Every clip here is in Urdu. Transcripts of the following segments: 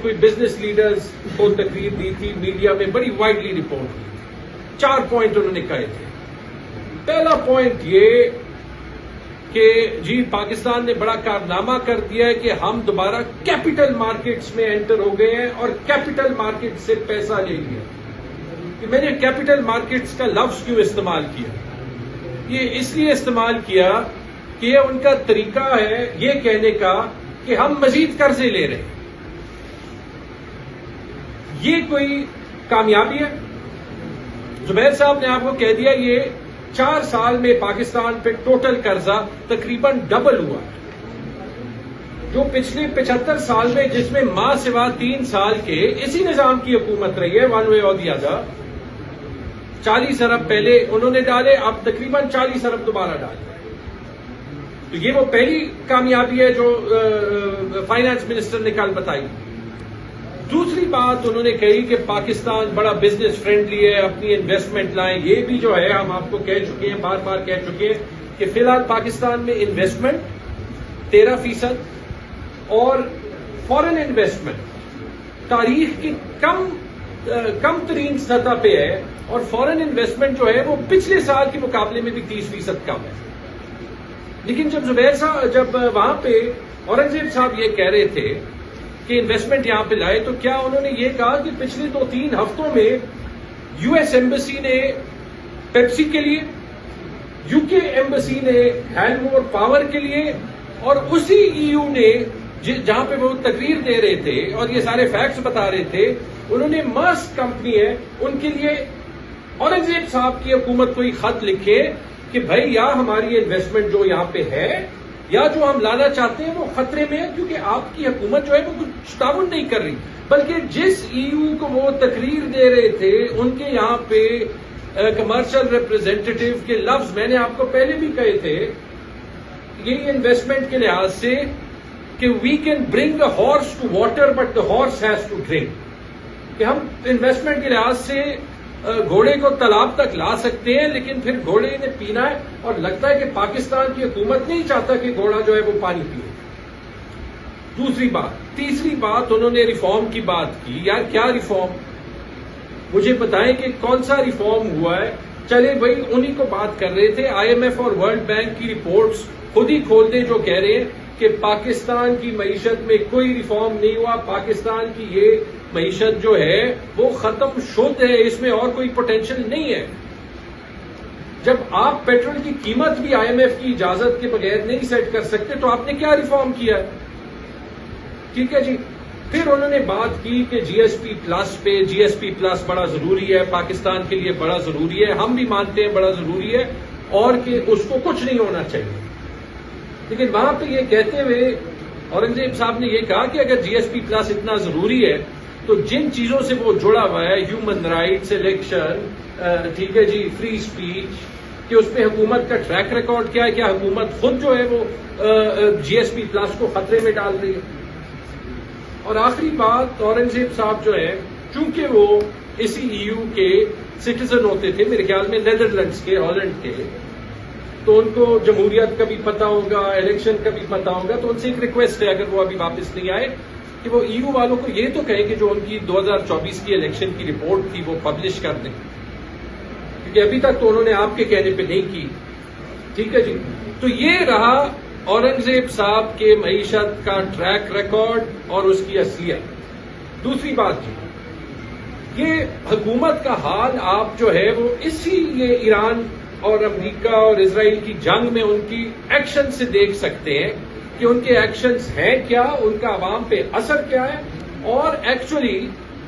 کوئی بزنس لیڈرز کو تقریر دی تھی میڈیا میں، بڑی وائڈلی رپورٹ کی تھی. 4 پوائنٹ انہوں نے کہے تھے. پہلا پوائنٹ یہ کہ جی پاکستان نے بڑا کارنامہ کر دیا ہے کہ ہم دوبارہ کیپٹل مارکیٹس میں انٹر ہو گئے ہیں اور کیپٹل مارکیٹ سے پیسہ لے لیا. کہ میں نے کیپٹل مارکیٹس کا لفظ کیوں استعمال کیا؟ یہ اس لیے استعمال کیا کہ یہ ان کا طریقہ ہے یہ کہنے کا کہ ہم مزید قرضے لے رہے ہیں. یہ کوئی کامیابی ہے؟ زبیر صاحب نے آپ کو کہہ دیا یہ 4 سال میں پاکستان پہ ٹوٹل قرضہ تقریباً ڈبل ہوا ہے. جو پچھلے 75 سال میں، جس میں ماں سوا 3 سال کے اسی نظام کی حکومت رہی ہے، ون وے اور دی ادر، 40 ارب پہلے انہوں نے ڈالے، اب تقریباً 40 ارب دوبارہ ڈالے. تو یہ وہ پہلی کامیابی ہے جو فائنانس منسٹر نے کل بتائی. دوسری بات انہوں نے کہی کہ پاکستان بڑا بزنس فرینڈلی ہے، اپنی انویسٹمنٹ لائیں. یہ بھی جو ہے ہم آپ کو کہہ چکے ہیں، بار بار کہہ چکے ہیں کہ فی الحال پاکستان میں انویسٹمنٹ 13% اور فورن انویسٹمنٹ تاریخ کی کم ترین سطح پہ ہے، اور فورن انویسٹمنٹ جو ہے وہ پچھلے سال کے مقابلے میں بھی 30% کم ہے. لیکن جب وہاں پہ اورنگزیب صاحب یہ کہہ رہے تھے کہ انویسٹمنٹ یہاں پہ لائے، تو کیا انہوں نے یہ کہا کہ پچھلے 2-3 ہفتوں میں یو ایس ایمبیسی نے پیپسی کے لیے، یو کے ایمبیسی نے ہینڈمور پاور کے لیے، اور اسی ای یو نے جہاں پہ وہ تقریر دے رہے تھے اور یہ سارے فیکٹس بتا رہے تھے، انہوں نے ماسک کمپنی ہے ان کے لیے اورنگزیب صاحب کی حکومت کو ہی خط لکھے کہ بھائی یا ہماری انویسٹمنٹ جو یہاں پہ ہے یا جو ہم لانا چاہتے ہیں وہ خطرے میں ہے، کیونکہ آپ کی حکومت جو ہے وہ کچھ تعاون نہیں کر رہی. بلکہ جس ای یو کو وہ تقریر دے رہے تھے ان کے یہاں پہ کمرشل ریپرزینٹیٹیو کے لفظ میں نے آپ کو پہلے بھی کہے تھے، یہ انویسٹمنٹ کے لحاظ سے کہ we can bring a horse to water but the horse has to drink, کہ ہم انویسٹمنٹ کے لحاظ سے گھوڑے کو تالاب تک لا سکتے ہیں لیکن پھر گھوڑے نے پینا ہے، اور لگتا ہے کہ پاکستان کی حکومت نہیں چاہتا کہ گھوڑا جو ہے وہ پانی پیے. تیسری بات انہوں نے ریفارم کی بات کی. یار کیا ریفارم؟ مجھے بتائیں کہ کون سا ریفارم ہوا ہے. چلے بھائی انہی کو بات کر رہے تھے. آئی ایم ایف اور ورلڈ بینک کی رپورٹس خود ہی کھول دیں جو کہہ رہے ہیں کہ پاکستان کی معیشت میں کوئی ریفارم نہیں ہوا، پاکستان کی یہ معیشت جو ہے وہ ختم شد ہے، اس میں اور کوئی پوٹینشل نہیں ہے. جب آپ پیٹرول کی قیمت بھی آئی ایم ایف کی اجازت کے بغیر نہیں سیٹ کر سکتے تو آپ نے کیا ریفارم کیا ہے؟ ٹھیک ہے جی. پھر انہوں نے بات کی کہ جی ایس پی پلس پہ، جی ایس پی پلس بڑا ضروری ہے، پاکستان کے لیے بڑا ضروری ہے، ہم بھی مانتے ہیں بڑا ضروری ہے، اور کہ اس کو کچھ نہیں ہونا چاہیے. لیکن وہاں پہ یہ کہتے ہوئے اورنگزیب صاحب نے یہ کہا کہ اگر جی ایس پی پلس اتنا ضروری ہے تو جن چیزوں سے وہ جڑا ہوا ہے، ہیومن رائٹس، الیکشن، ٹھیک ہے جی، فری اسپیچ، کہ اس پہ حکومت کا ٹریک ریکارڈ کیا ہے، کیا حکومت خود جو ہے وہ جی ایس پی پلس کو خطرے میں ڈال رہی ہے. اور آخری بات، اورنگزیب صاحب جو ہے چونکہ وہ اسی ای یو کے سٹیزن ہوتے تھے، میرے خیال میں نیدرلینڈز کے، ہالینڈ کے، تو ان کو جمہوریت کا بھی پتا ہوگا، الیکشن کا بھی پتا ہوگا. تو ان سے ایک ریکویسٹ ہے اگر وہ ابھی واپس نہیں آئے کہ وہ ای یو والوں کو یہ تو کہیں کہ جو ان کی 2024 کی الیکشن کی رپورٹ تھی وہ پبلش کر دیں، کیونکہ ابھی تک تو انہوں نے آپ کے کہنے پہ نہیں کی. ٹھیک ہے جی. تو یہ رہا اورنگزیب صاحب کے معیشت کا ٹریک ریکارڈ اور اس کی اصلیت. دوسری بات جی، یہ حکومت کا حال آپ جو ہے وہ اسی لیے ایران اور امریکہ اور اسرائیل کی جنگ میں ان کی ایکشن سے دیکھ سکتے ہیں کہ ان کے ایکشنز ہیں کیا، ان کا عوام پہ اثر کیا ہے، اور ایکچولی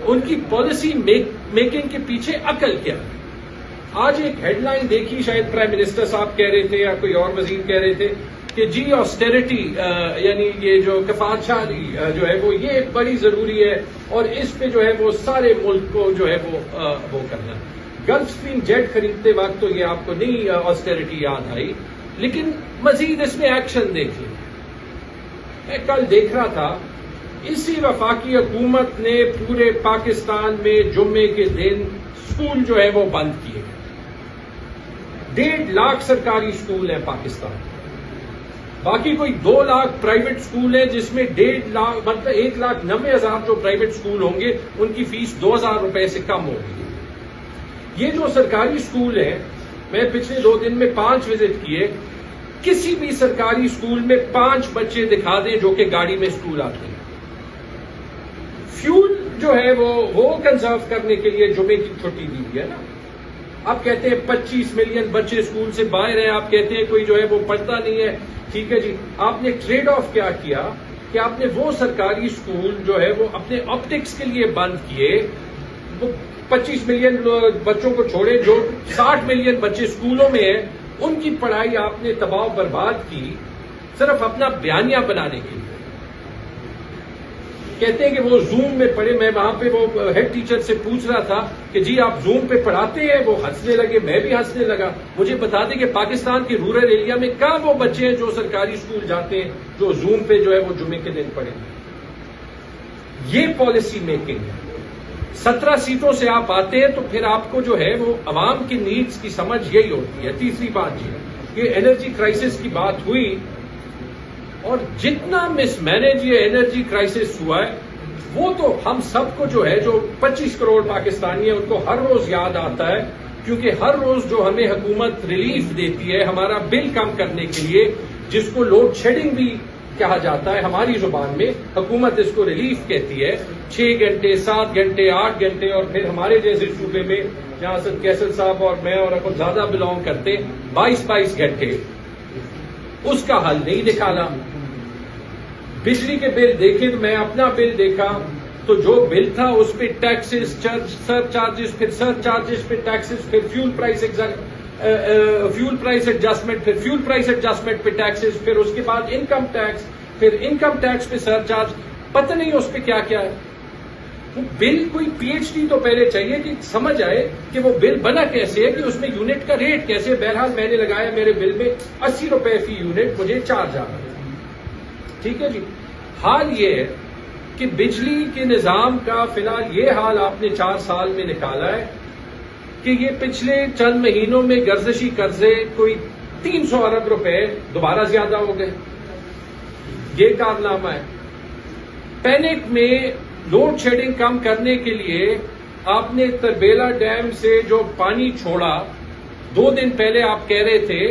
ان کی پالیسی میکنگ کے پیچھے عقل کیا ہے. آج ایک ہیڈ لائن دیکھی، شاید پرائم منسٹر صاحب کہہ رہے تھے یا کوئی اور وزیر کہہ رہے تھے کہ جی آسٹیریٹی، یعنی یہ جو کفایت شاہی جو ہے وہ یہ بڑی ضروری ہے، اور اس پہ جو ہے وہ سارے ملک کو جو ہے وہ کرنا ہے. گلف اسٹریم جیٹ خریدتے وقت تو یہ آپ کو نہیں آسٹیریٹی یاد آئی، لیکن مزید اس میں ایکشن دیکھ لیں. میں کل دیکھ رہا تھا اسی وفاقی حکومت نے پورے پاکستان میں جمعے کے دن اسکول جو ہے وہ بند کیے. 1.5 لاکھ سرکاری اسکول ہیں پاکستان. باقی کوئی 2 لاکھ پرائیویٹ سکول ہیں جس میں 1.5 لاکھ مطلب 1,90,000 جو پرائیویٹ سکول ہوں گے ان کی فیس 2,000 روپے سے کم ہوگی. یہ جو سرکاری سکول ہیں، میں پچھلے 2 دن میں 5 وزٹ کیے، کسی بھی سرکاری سکول میں 5 بچے دکھا دیں جو کہ گاڑی میں سکول آتے ہیں. فیول جو ہے وہ کنزرو کرنے کے لیے جمعے کی چھٹی دی گئی ہے نا. آپ کہتے ہیں 25 ملین بچے اسکول سے باہر ہیں، آپ کہتے ہیں کوئی جو ہے وہ پڑھتا نہیں ہے. ٹھیک ہے جی، آپ نے ٹریڈ آف کیا کیا کہ آپ نے وہ سرکاری اسکول جو ہے وہ اپنے آپٹکس کے لیے بند کیے. وہ 25 ملین بچوں کو چھوڑے، جو 60 ملین بچے اسکولوں میں ہیں ان کی پڑھائی آپ نے تباہ و برباد کی صرف اپنا بیانیہ بنانے کے لیے. کہتے ہیں کہ وہ زوم میں پڑھے. میں وہاں پہ وہ ہیڈ ٹیچر سے پوچھ رہا تھا کہ جی آپ زوم پہ پڑھاتے ہیں؟ وہ ہنسنے لگے، میں بھی ہنسنے لگا. مجھے بتا دیں کہ پاکستان کے رورل ایریا میں کہاں وہ بچے ہیں جو سرکاری اسکول جاتے ہیں جو زوم پہ جو ہے وہ جمعے کے دن پڑھیں. یہ پالیسی میکنگ ہے. 17 سیٹوں سے آپ آتے ہیں تو پھر آپ کو جو ہے وہ عوام کی نیڈز کی سمجھ یہی ہوتی ہے. تیسری بات یہ انرجی کرائسس کی بات ہوئی، اور جتنا مس مینج یہ انرجی کرائسس ہوا ہے وہ تو ہم سب کو جو ہے جو 25 کروڑ پاکستانی ہیں ان کو ہر روز یاد آتا ہے، کیونکہ ہر روز جو ہمیں حکومت ریلیف دیتی ہے ہمارا بل کم کرنے کے لیے، جس کو لوڈ شیڈنگ بھی کہا جاتا ہے ہماری زبان میں، حکومت اس کو ریلیف کہتی ہے. 6 گھنٹے 7 گھنٹے 8 گھنٹے، اور پھر ہمارے جیسے صوبے میں جہاں سے کیسر صاحب اور میں اور کچھ زیادہ بلونگ کرتے 22 گھنٹے. اس کا حل نہیں نکالا. بجلی کے بل دیکھیں تو میں اپنا بل دیکھا تو جو بل تھا اس پہ ٹیکسز، سر چارجز، پھر سر چارجز پہ ٹیکسز، پھر فیول پرائس ایڈجسٹمنٹ، پھر فیول پرائس ایڈجسٹمنٹ پہ ٹیکسز، پھر اس کے بعد انکم ٹیکس، پھر انکم ٹیکس پہ سر چارج. پتہ نہیں اس پہ کیا کیا ہے. وہ بل کوئی پی ایچ ڈی تو پہلے چاہیے کہ سمجھ آئے کہ وہ بل بنا کیسے ہے، کہ اس میں یونٹ کا ریٹ کیسے. بہرحال میں نے لگایا میرے بل میں 80 روپے فی یونٹ مجھے چارج آ رہا ہے. ٹھیک ہے جی. حال یہ ہے کہ بجلی کے نظام کا فی الحال یہ حال آپ نے 4 سال میں نکالا ہے کہ یہ پچھلے چند مہینوں میں گردشی قرضے کوئی 300 ارب روپے دوبارہ زیادہ ہو گئے. یہ کارنامہ ہے. پینک میں لوڈ شیڈنگ کم کرنے کے لیے آپ نے تربیلا ڈیم سے جو پانی چھوڑا، 2 دن پہلے آپ کہہ رہے تھے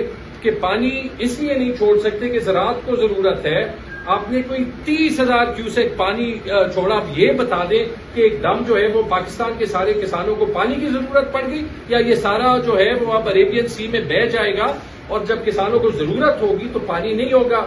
کہ پانی اس لیے نہیں چھوڑ سکتے کہ زراعت کو ضرورت ہے. آپ نے کوئی 30,000 کیوسیک پانی چھوڑا. یہ بتا دیں کہ ایک دم جو ہے وہ پاکستان کے سارے کسانوں کو پانی کی ضرورت پڑ گئی، یا یہ سارا جو ہے وہ اب عریبین سی میں بہہ جائے گا اور جب کسانوں کو ضرورت ہوگی تو پانی نہیں ہوگا.